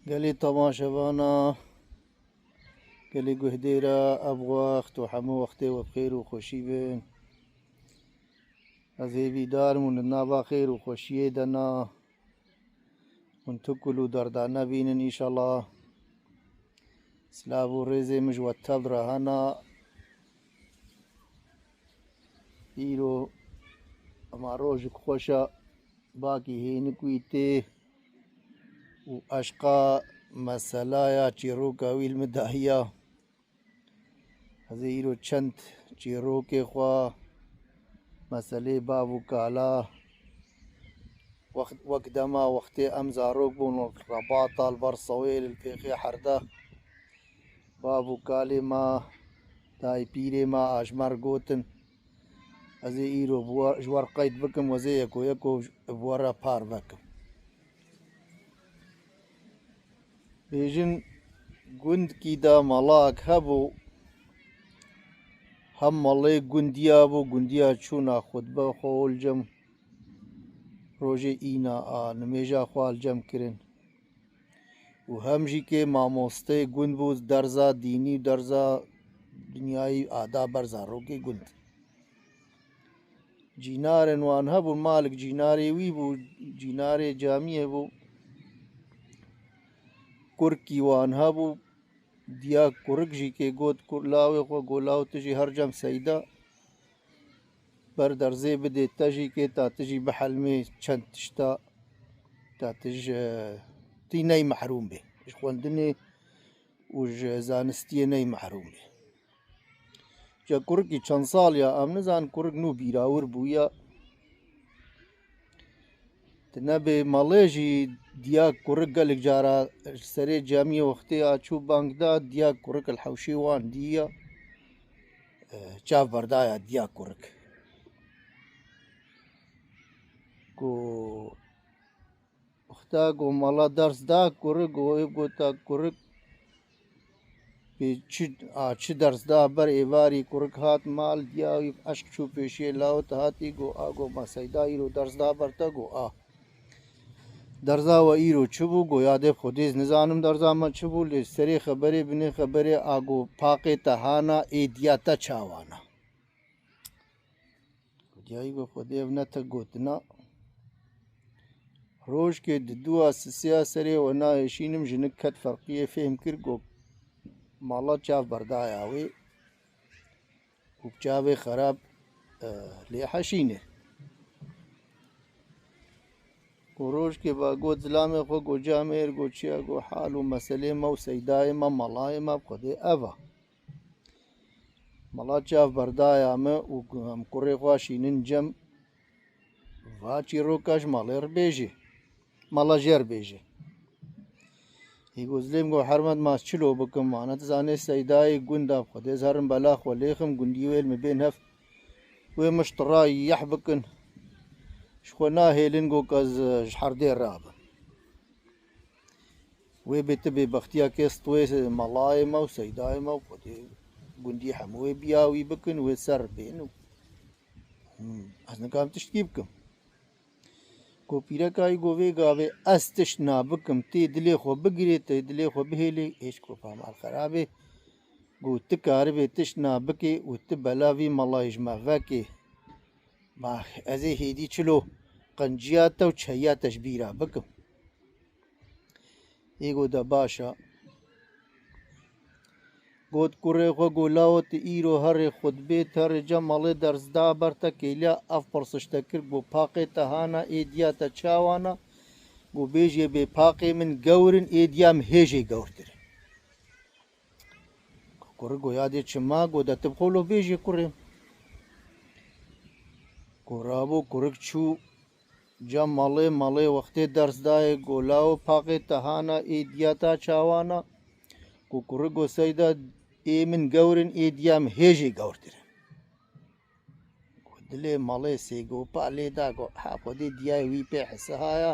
قالي تماشاوانا قالي قهديرة أبغاخت وحمو وقتي وبخير وخوشي بين أزيبي دار من النابا خير وخوشي دنا ونتكلو دردانا بين إن شاء الله سلابو ريزي مجوى تبرا هنا إيرو أما روجك خوشا باقي هينكويتي وأشقى مسلايا چیروکا ویل مداهیا هذه إيرو چند چیروکی خوا مسئله بابو کالا وقت دما وقت امزاروك بون رباط البرصويل الفيخي حرده بابو كالي ما تاي بيري ما أجمر قوتن هذه إيرو جوار قيد بكم وزي يكو بورا بار بكم بيجن قند كيدا ملاك هبو هم ملاك قنديا بو قنديا چونا خطبه خول جم روژه اینا نمیجا خوال جم کرن و همجی که ماموسته گند بود درزا دینی درزا دنیای آداب برزا روکی گند جینار نوان هبو مالک جیناری وی بو جینار جامعه بو کرکی وان هبو دیا کرک جی که گود کرلاوی خو گولاو تجی هر جم سیدا بر درزه بده تجی که تا تجی بحلمه چند تشتا تا تج تی نی محروم به خوندنی وج زانستی نی محروم به جا کرکی چند سال یا ام نزان کرک نو بیراور بویا تنبه مالیجی دیا کرک گلک جارا سری جامعه وقتی آچو بانک دا دیا کرک الحوشی وان دیا چاف بردایا دیا کرک کو وقتا گو مالا درس دا کرک گو تا کرک چه درس دا بر ایواری کرک هات مال دیا عشق چو پیشی لاوت هاتی گو آگو ما سیدا ایرو درس دا برتا گو درزا و ایرو چبو گو یاد خودیز نزانم درزا ما چبو لی سری خبری بینی خبری آگو پاقی تهانا ایدیاتا چاوانا دیایی گو خودیو نتا گوتنا روش که دو اساسیا سری و نایشینم جنک کت فرقیه فهم کر گو مالا چاف بردایا وی و چاوی خراب لی حشینه روش که با گو ظلام خو گو جامعه گو چیا گو حال و مسئله ما و سیدای ما ملای ما خود اوه ملا چاف بردایا ما و هم کره خواشینن جم و چی روکاش مالر بیجی مالا جر بیجی يقول زليم قو حرمت ما تشلو بكم معنات زاني سيداي قندا خدي زهرن بلاخ وليخم قندي ويل مبين هف ومش طراي يحبكن شخونا هيلين قو كاز شحر دير رابا وبتبي بختيا كيس طويس ملاي ما وسيداي ما وخدي قندي حموي بياوي بكن وسر بينو أصلا كام تشتكي بكم کو پیرکای گووی گاوی استش نابکم تی دلی خو بگیری تی دلی خو بهیلی ایش کو پامال خرابه گو تکار به تش نابکی و تبلاوی مالایج مافکی ما ازی هیدی چلو قنجیات و چهیا تشبیرا بکم ایگو دا باشا گود کره خو گولاوت ایرو هر خطبه تر جمال درز دا برتا کیلیا اف پرسشتکر گو پاقی تهانا ایدیا تا چاوانا گو بیجی بی پاقی من گورن ایدیام هیجی گورتر کره گو یادی چما گو دا تبخولو بیجی کره کرابو کرک چو جمال مالی وقتی درز دای گولاو پاقی تهانا ایدیا تا چاوانا کو کرگو سیدا من گورن ایدیام هیجی گورتر دلی مالی سیگو پالی دا گو حافظی دیای وی پی حسهایا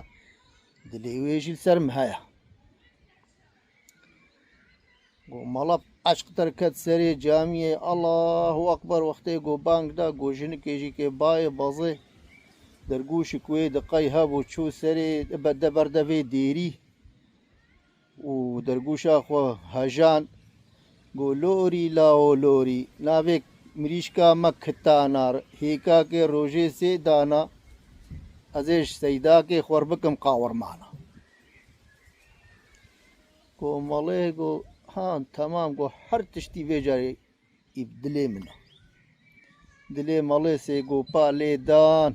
دلی ویجی سرم هایا گو مالا عشق ترکت سری جامعه الله اکبر وقتی گو بانگ دا گو جنکیجی که بای بازه در گوش کوی دقای هبو چو سری بده برده دیری و دەرگوشا خۆ هەژان گۆ لۆری لاوە لۆری ناوێک مریشکا مەکتانار هێکاکێ ڕۆژێ سێ دانا ئەزێش سەیداکێ خۆر بکەم قاوەڕمانە کۆمەڵێ گۆ هان تەمام گۆ هەر تشتی بێجارێ ئیب دلێ منە دلێ مەڵێ سێ گۆپا لێدان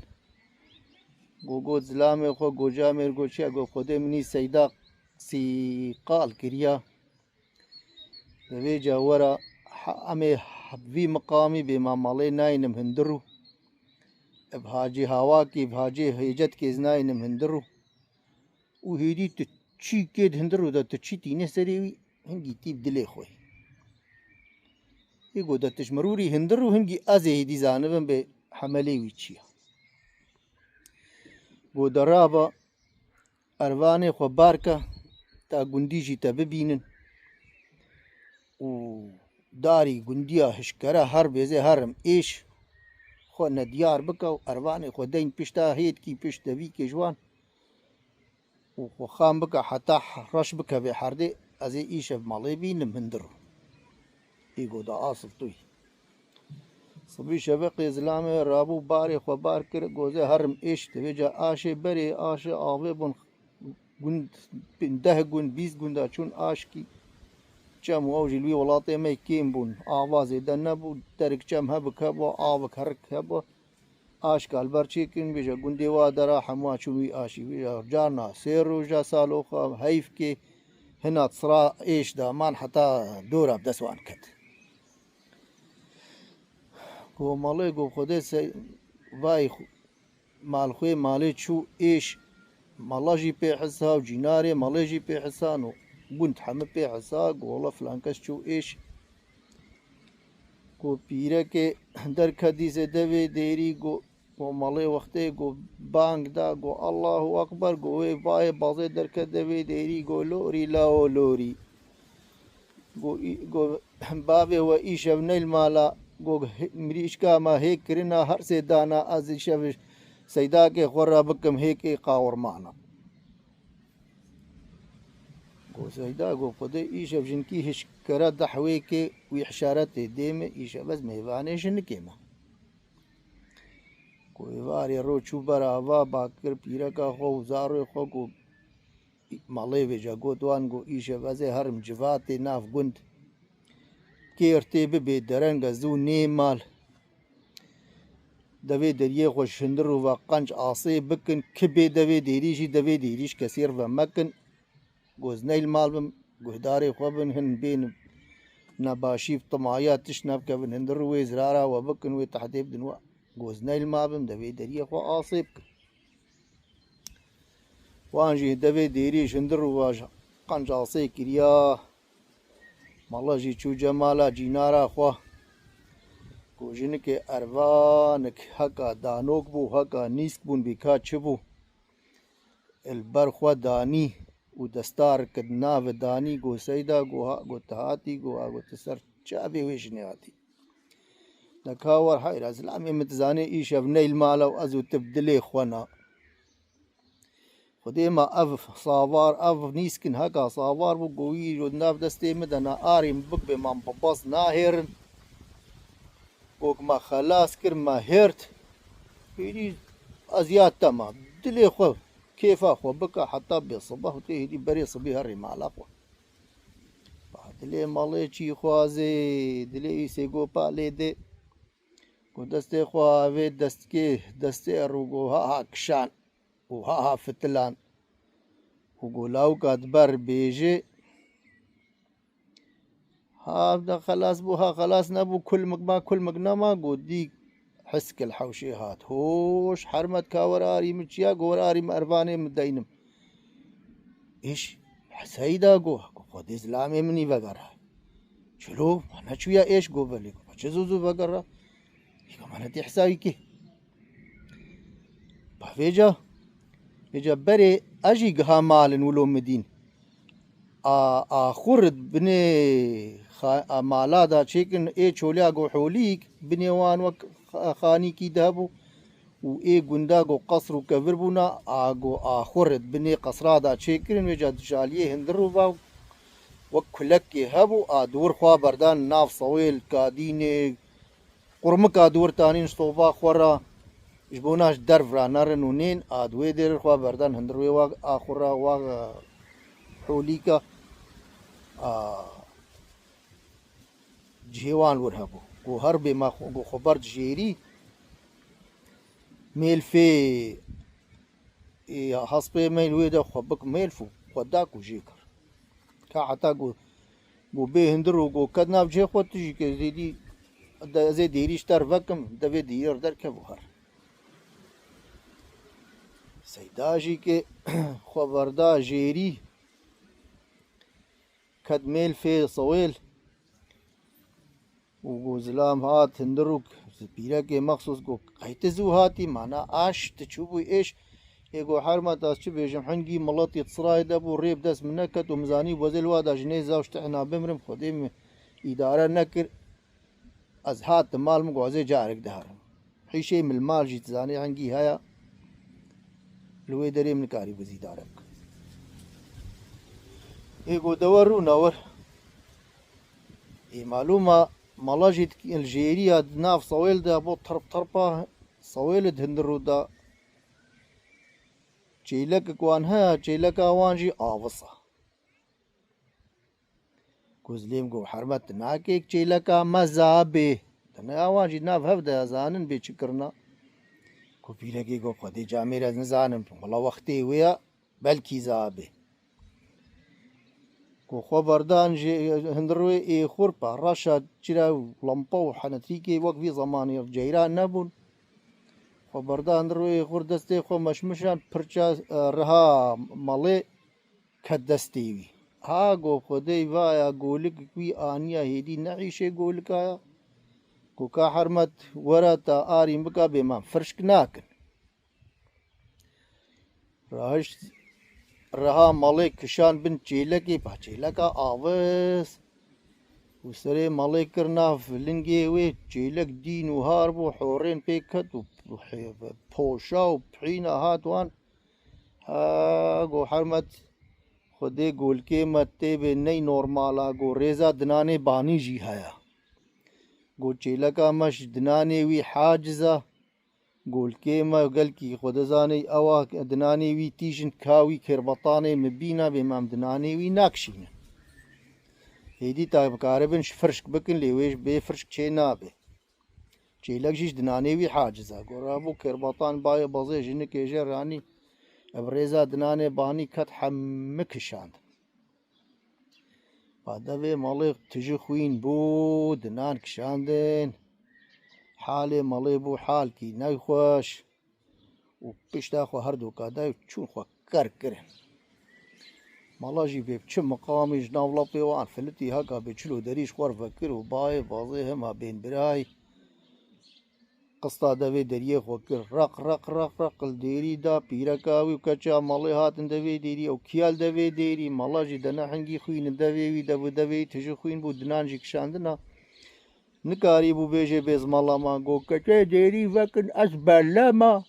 گۆ زلامێ خۆ گۆجامێر گۆچیا گۆ خۆدێ منی سەیدا سیقال کردیا دەبێجا وەرە ئەمێ حەبوی مقامی بێ مامەڵێ ناینم هەندڕ و ئەبهاجی هاواکی بهاجێ هێجەت کێز ناینم هەندڕ و هێدی تو چی کێت هەندڕ و دە چی تینە سەرێوی هەنگی تیب دلێ خۆی هێ گۆ دەتش مروری هەندڕ و هەنگی ئەزێ هێدی زانبم بێ حەمەلێوی چییە گۆ دەڕابە ئەروانێ خۆ بارکە تا گوندیژی تە ببینن و داری گوندیە هشکەرە هەر بێزێ هەرم ئێش خۆ نەدیار بکە و ئەروانێ خۆ دەین پشتا هێتکی پشت دەوی کێژوان و خۆ خام بکە حتا ڕەش بکە بێ حەردێ ئەزێ ئیشە مەڵێ بینم هەندڕ ئیگۆدا ئاسڵ توی سبی شەبقێ زلامێ ڕابوو بارێ خۆ بار کرد گۆزێ هەرم ئێش دەبێجا ئاشێ بەرێ ئاشێ ئاوێ بوون گوند 10 گوند 20 گوندا چوون ئاشکی چەم ئەوژی لوی وڵاتێ ئێمەی کێم بوون ئاوازێدا نەبوو دەرک چەم هەبک هەبووە ئاوک هەرک هەبووە ئاشکال بەرچێکن بێژە گوندێ وا دەرا هەمووا چووی ئاشی وێژە جارنا سێ ڕۆژە ساڵۆخە هەیفکێ هەنات سڕا ئێشدامان حتا دۆرە دەسوان کرد کۆمەڵێ گۆ خۆدێ وای ماڵخوێ ماڵێ چوو ئێش مەڵەژی پێ حسا و جینارێ مەڵێژی پێ حسان و گوند هەمە پێ حسا گۆڵە فلان کەس چوو ئێش گۆ پیرەکێ دەرکە دیزێ دەوێ دێری کۆمەڵێ وەختەیە گۆ بانگدا گۆ ئەڵڵاه ئەکبەر گۆ وێ وایە بەڵێ دەرکە دەوێ دێری گۆ لۆری لاوە لۆری گۆ بابێوە ئیشە نەیل مالا گۆ مریشکامە هێک کرنا هەر سێ دانا ئەزی شەوش سەیداکێ خۆڕا بکەم هێکێ قاوەڕمانە گۆ سەیدا گۆ خودەی ئیشە ژنکی هشکەرە دەحوێکێ وی حشارەتێ دێمە ئیشە بەس مێوانێ ژنکێمە گۆێوارێ ڕۆ چوو بەراوا باکرد پیرەکە خۆ و زاڕێ خۆ گۆ مەڵێ وێژە گۆتوان گۆ ئیشە بەزێ هەرم جڤاتێ ناف گوند کێرتێ ببێ دەرەنگە زوو نێ مال دەوێ دەریێ خۆش هەندڕ و قەنج ئاسێ بکن کبێ دەوێ دێریژی دەوێ دێریش کەسێر بە مەکن گۆزنەیل ماڵ بم گوهدارێ خۆ بن هەن بێنم نەباشی تەمایە تش نەبکە بن هەندڕ وێ زراراوە بکن وێ تەحتێ بدنوە گۆزنەیل ما بم دەوێ دەریێ خۆ ئاسێ بکن وانژی دەوێ دێریش هەندڕ و قەنج ئاسێ کریا مەڵەژی چوو جەمالا جینارا خوا گۆژنکێ ئەروانک هەکا دانۆک بوو هەکا نیسک بوون بیکا چ بوو البەرخوا دانی و دەستار کرد ناوە دانی گۆ سەیدا گۆتەهاتی گۆ ئاگۆتە سەر چابێ وێژنێ هاتی دەکاوەڕ حیرە زلامێ متزانێ ئیشە نەیل مالە و ئەزوو تب دلێ خۆنا خودێمە ئەڤ ساوار ئەڤ نیسکن هەکا ساوار بوو گۆوی ڕۆ ناو دەستێ مدەنا ئاریم بک بێ مام بەبەس ناهێرن گۆکمە خەلاس کردمە هێرت هێدی ئەزیات تەما دلێ خۆ کێفا خۆ بکە حتا بێ سبەح و تێ هێدی بەرێ سبی هەڕێ ماڵا خۆ دلێ مەڵێ چی خوازێ دلێ ئیسێ گۆپا لێ دێ گۆ دەستێ خواوێ دەستکێ دەستێ ڕووگۆ هەها کشان و هەها فتلان و گۆلاو کات بەر بێژێ هابدا خلاص بوو ها خلاص نەبوو کولمک ما کولمک نەما گۆ دی حسکل حەوشێ هات هۆش حرمەت کاوەراری من چیا گۆراری ئەروانێ من دەینم ئیش سەیدا گۆ خۆدێ زلامێ منی vەگەڕا چلۆ نەچوویە ئێش گۆ بەلێ چ زوو زوو vەگەڕا هیگەمانەتی حساوی کێ بەێجا ێجا بەرێ ئەژی گەها مالن ولۆ مدین ئاخورت بنێ مالادا چێکن ئێ چۆلیا گۆ حۆلیک بنێوان وەک خانیکی دەبوو و ئێ گوندا گۆ قەسر و کەڤر بوونا ئاگۆ ئاخورت بنێ قەسرادا چێکردن وێجا دژالیە هەندڕ و باو وكلك هبو ادور خوا بردان ناف صويل كادين قرمك ادور تانين صوبا خورا جبوناش درف را نارن ونين ادوي دير خوا بردان هندروي واغ اخورا واغ حوليكا جهوان ورهبو قو هربي ما قو خبرت جيري ميل في حسبي ميل ويدا خبك ميل فو خداكو جيكر كا حتى قو بي هندرو قو كدناف جي خود تجي كزيدي زي ديريش ترفكم دبي دير دركبو هر سيداجي كي خبردا جيري كد ميل في صويل وقو زلام هات هندروك بيرا كي مخصوص قو قيتزو هاتي معنا اش تشوفو ايش يقو حرمة تاس شو بيجم حنقي ملطي تصراي دابو ريب داس منكت ومزاني وزل وادا جنيزا وشتحنا بمرم خديم إدارة نكر از هات مال مقو زي جارك دهار حي شي من المال جيت زاني حنقي هيا لوي دري من كاري بزي دارك يقو دورو نور معلومة ملاجد الجيريا ناف صويل دا بو طربا صويل دهندرو دا چیلک کوانها چیلک آوانجی آوصا کوزلیم گو حرمت ناکیک چیلکا مزابه تنه آوانجی ناف هفده زانن بی چکرنا کو پیرگی گو خودی جامیر از نزانن ملا وقتی ویا بلکی زابه کو خبردان هندروی ای خور پا راشا چرا لمپا و حنتریکی وقت وی زمانی جیران نبون خبردان روی خور دسته خو مشمشان پرچا رها مالی کد دستیوی ها گو خودی وایا گولک کوی آنیا هیدی نعیشه گولکایا کو کا حرمت ورا تا آریم بکا بیمان فرشک ناکن راهش رها مالی کشان بن چیلکی پا چیلکا آوز و سری مالی کرنا فلنگی وی چیلک دین و هاربو حورین پیکت و پوشا و بحینا هاتوان ها گو حرمت خودی گولکی متی به نی نورمالا گو ریزا دنانه بانی جی هیا گو چیلکا مش دنانه وی حاجزا گولکی ما گل کی خود زانی اوا دنانه وی تیجن کاوی کربطانه مبینا بمام دنانه وی ناکشینه هیدی تا بکاربن فرشک بکن لیویش بی فرشک چه نابه چیلک جیش دنانه وی حاجزا گورابو کربطان بای بازه جنه کیجه رانی ابريزا دنانه باني كت حمكشاند بعد في مالي تجي خوين بو دنان كشاندن حالي مالي بو حالكي نايخوش وبيش داخو هردو كادا تشون خو كركرن مالاجي بيب چه مقامي جناولا بيوان فلتي هكا بيچلو دريش خور فكر وباي بازي هما بين براي قصتا دوی دریه خو کر رق رق رق رق الديري دا بيركاوي وكچا مالي هاتن دوی ديري او كيال دوی ديري مالا جي دنا حنگي خوين دوی وي دوی تجي خوين بو دنان جي كشاندنا نكاري بو بيجي بيز مالا ما گو كچا ديري وكن اسبلا ما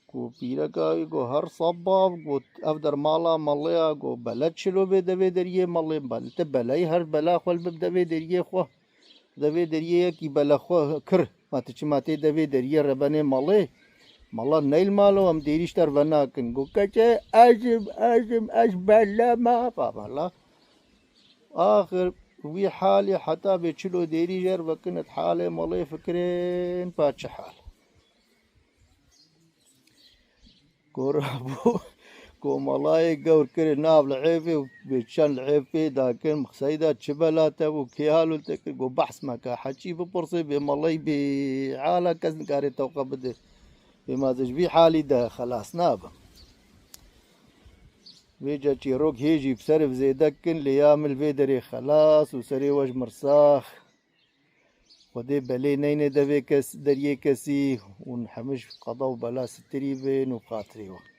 کو بيركاوي گو هر صباب گو افدر مالا ماليا گو بلد شلو بي دوی دریه مالي بلت بلاي هر بلا خول دوی دریه خو دوی دریه کی بلا خو کر ماته چې ماته دوی دریه ربنه مالا نیل مالو هم دیریشتر وناکن گو کچه ازم بلا ما فاملا آخر وی حالي حتى بيچلو ديري جر وكنت حالي مالي فكرين باتش حال كورابو كو مالاي قور كري ناب لعيفي وبيتشان لعيفي داكن مخسيدا تشبلاتا وكيالو تكر قو بحث مكا حجي ببرصي بمالاي بعالا كزن كاري توقع بده بما تجبي حالي ده خلاص نابا ويجا تشيروك هيجي بسرف زي دكن ليامل فيدري خلاص وسري وج مرساخ ودي بلي نين دوي كس دريه كسي ونحمش قضاو بلا ستريبين وقاتري وقت